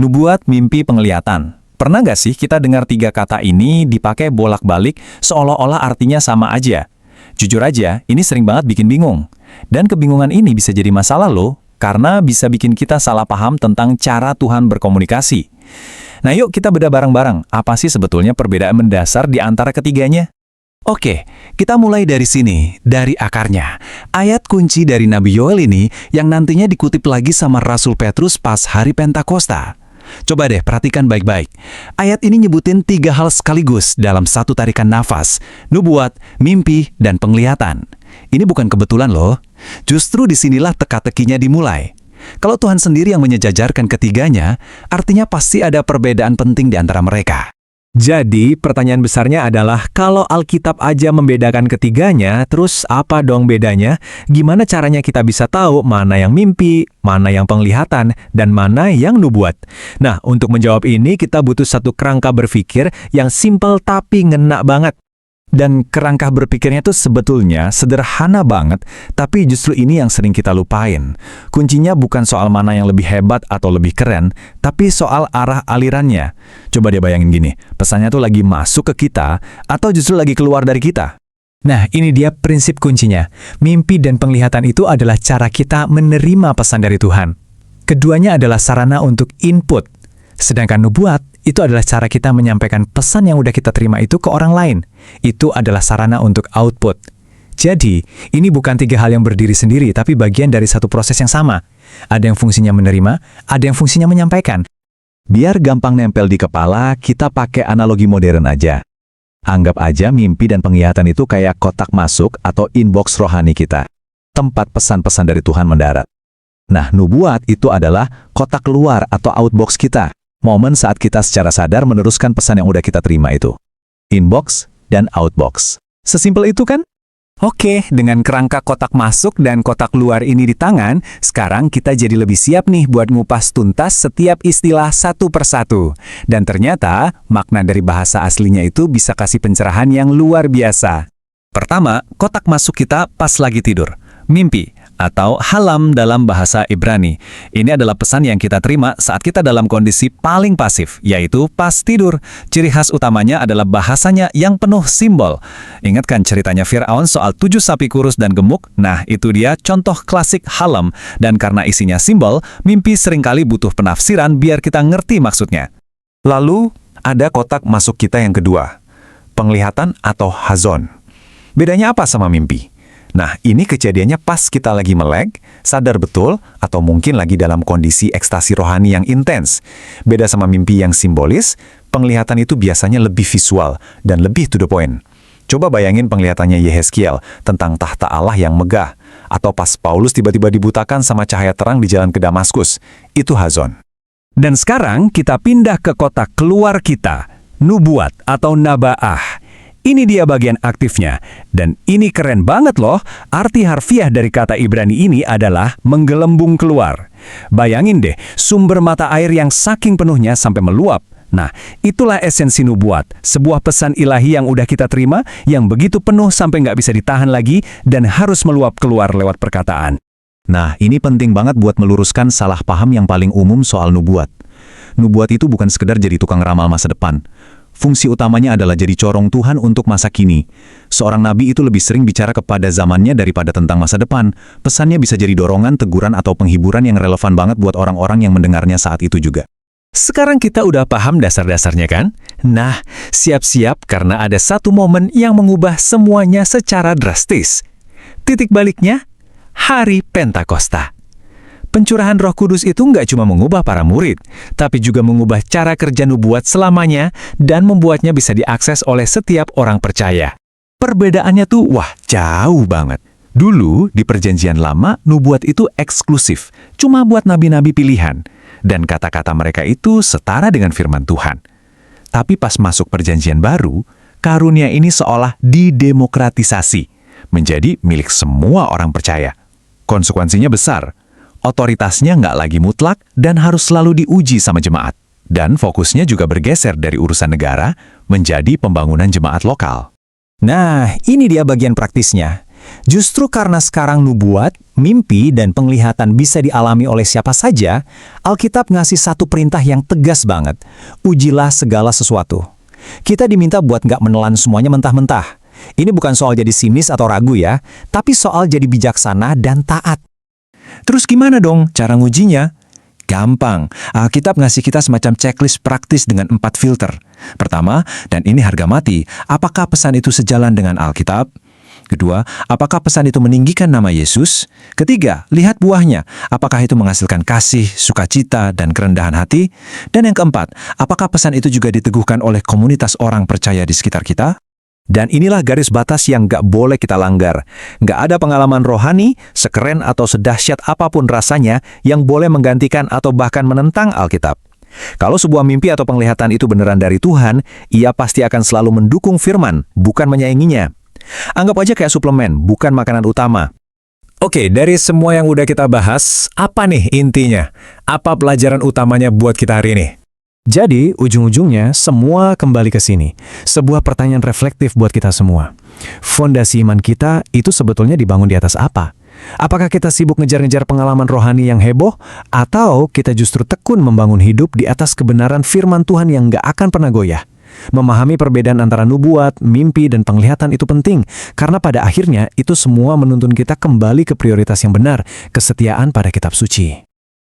Nubuat, mimpi, penglihatan. Pernah nggak sih kita dengar tiga kata ini dipakai bolak-balik seolah-olah artinya sama aja? Jujur aja, ini sering banget bikin bingung. Dan kebingungan ini bisa jadi masalah loh, karena bisa bikin kita salah paham tentang cara Tuhan berkomunikasi. Nah yuk kita bedah bareng-bareng, apa sih sebetulnya perbedaan mendasar di antara ketiganya? Oke, kita mulai dari sini, dari akarnya. Ayat kunci dari Nabi Yoel ini yang nantinya dikutip lagi sama Rasul Petrus pas hari Pentakosta. Coba deh perhatikan baik-baik. Ayat ini nyebutin tiga hal sekaligus dalam satu tarikan nafas, nubuat, mimpi, dan penglihatan. Ini bukan kebetulan loh. Justru disinilah teka-tekinya dimulai. Kalau Tuhan sendiri yang menyejajarkan ketiganya, artinya pasti ada perbedaan penting di antara mereka. Jadi, pertanyaan besarnya adalah, kalau Alkitab aja membedakan ketiganya, terus apa dong bedanya? Gimana caranya kita bisa tahu mana yang mimpi, mana yang penglihatan, dan mana yang nubuat? Nah, untuk menjawab ini, kita butuh satu kerangka berpikir yang simpel tapi ngena banget. Dan kerangka berpikirnya tuh sebetulnya sederhana banget, tapi justru ini yang sering kita lupain. Kuncinya bukan soal mana yang lebih hebat atau lebih keren, tapi soal arah alirannya. Coba dia bayangin gini, pesannya tuh lagi masuk ke kita, atau justru lagi keluar dari kita. Nah, ini dia prinsip kuncinya. Mimpi dan penglihatan itu adalah cara kita menerima pesan dari Tuhan. Keduanya adalah sarana untuk input. Sedangkan nubuat, itu adalah cara kita menyampaikan pesan yang udah kita terima itu ke orang lain. Itu adalah sarana untuk output. Jadi, ini bukan tiga hal yang berdiri sendiri, tapi bagian dari satu proses yang sama. Ada yang fungsinya menerima, ada yang fungsinya menyampaikan. Biar gampang nempel di kepala, kita pakai analogi modern aja. Anggap aja mimpi dan penglihatan itu kayak kotak masuk atau inbox rohani kita. Tempat pesan-pesan dari Tuhan mendarat. Nah, nubuat itu adalah kotak keluar atau outbox kita. Momen saat kita secara sadar meneruskan pesan yang udah kita terima itu. Inbox dan outbox. Sesimpel itu kan? Oke, dengan kerangka kotak masuk dan kotak luar ini di tangan, sekarang kita jadi lebih siap nih buat ngupas tuntas setiap istilah satu persatu. Dan ternyata, makna dari bahasa aslinya itu bisa kasih pencerahan yang luar biasa. Pertama, kotak masuk kita pas lagi tidur. Mimpi, atau halam dalam bahasa Ibrani. Ini adalah pesan yang kita terima saat kita dalam kondisi paling pasif, yaitu pas tidur. Ciri khas utamanya adalah bahasanya yang penuh simbol. Ingatkan ceritanya Fir'aun soal 7 sapi kurus dan gemuk? Nah, itu dia contoh klasik halam. Dan karena isinya simbol, mimpi seringkali butuh penafsiran biar kita ngerti maksudnya. Lalu, ada kotak masuk kita yang kedua, penglihatan atau hazon. Bedanya apa sama mimpi? Nah, ini kejadiannya pas kita lagi melek, sadar betul, atau mungkin lagi dalam kondisi ekstasi rohani yang intens. Beda sama mimpi yang simbolis, penglihatan itu biasanya lebih visual dan lebih to the point. Coba bayangin penglihatannya Yehezkiel tentang tahta Allah yang megah, atau pas Paulus tiba-tiba dibutakan sama cahaya terang di jalan ke Damaskus. Itu hazon. Dan sekarang kita pindah ke kotak keluar kita, nubuat atau naba'ah. Ini dia bagian aktifnya. Dan ini keren banget loh, arti harfiah dari kata Ibrani ini adalah menggelembung keluar. Bayangin deh, sumber mata air yang saking penuhnya sampai meluap. Nah, itulah esensi nubuat, sebuah pesan ilahi yang udah kita terima, yang begitu penuh sampai nggak bisa ditahan lagi, dan harus meluap keluar lewat perkataan. Nah, ini penting banget buat meluruskan salah paham yang paling umum soal nubuat. Nubuat itu bukan sekedar jadi tukang ramal masa depan. Fungsi utamanya adalah jadi corong Tuhan untuk masa kini. Seorang nabi itu lebih sering bicara kepada zamannya daripada tentang masa depan. Pesannya bisa jadi dorongan, teguran, atau penghiburan yang relevan banget buat orang-orang yang mendengarnya saat itu juga. Sekarang kita udah paham dasar-dasarnya kan? Nah, siap-siap karena ada satu momen yang mengubah semuanya secara drastis. Titik baliknya, hari Pentakosta. Pencurahan Roh Kudus itu nggak cuma mengubah para murid, tapi juga mengubah cara kerja nubuat selamanya dan membuatnya bisa diakses oleh setiap orang percaya. Perbedaannya tuh, wah, jauh banget. Dulu, di Perjanjian Lama, nubuat itu eksklusif, cuma buat nabi-nabi pilihan. Dan kata-kata mereka itu setara dengan firman Tuhan. Tapi pas masuk Perjanjian Baru, karunia ini seolah didemokratisasi, menjadi milik semua orang percaya. Konsekuensinya besar. Otoritasnya nggak lagi mutlak dan harus selalu diuji sama jemaat. Dan fokusnya juga bergeser dari urusan negara menjadi pembangunan jemaat lokal. Nah, ini dia bagian praktisnya. Justru karena sekarang nubuat mimpi dan penglihatan bisa dialami oleh siapa saja, Alkitab ngasih satu perintah yang tegas banget. Ujilah segala sesuatu. Kita diminta buat nggak menelan semuanya mentah-mentah. Ini bukan soal jadi sinis atau ragu ya, tapi soal jadi bijaksana dan taat. Terus gimana dong cara ngujinya? Gampang, Alkitab ngasih kita semacam checklist praktis dengan 4 filter. Pertama, dan ini harga mati, apakah pesan itu sejalan dengan Alkitab? Kedua, apakah pesan itu meninggikan nama Yesus? Ketiga, lihat buahnya. Apakah itu menghasilkan kasih, sukacita, dan kerendahan hati? Dan yang keempat, apakah pesan itu juga diteguhkan oleh komunitas orang percaya di sekitar kita? Dan inilah garis batas yang gak boleh kita langgar. Gak ada pengalaman rohani, sekeren atau sedahsyat apapun rasanya, yang boleh menggantikan atau bahkan menentang Alkitab. Kalau sebuah mimpi atau penglihatan itu beneran dari Tuhan, ia pasti akan selalu mendukung firman, bukan menyainginya. Anggap aja kayak suplemen, bukan makanan utama. Oke, dari semua yang udah kita bahas, apa nih intinya? Apa pelajaran utamanya buat kita hari ini? Jadi, ujung-ujungnya semua kembali ke sini. Sebuah pertanyaan reflektif buat kita semua. Fondasi iman kita itu sebetulnya dibangun di atas apa? Apakah kita sibuk ngejar-ngejar pengalaman rohani yang heboh? Atau kita justru tekun membangun hidup di atas kebenaran firman Tuhan yang gak akan pernah goyah? Memahami perbedaan antara nubuat, mimpi, dan penglihatan itu penting, karena pada akhirnya itu semua menuntun kita kembali ke prioritas yang benar, kesetiaan pada kitab suci.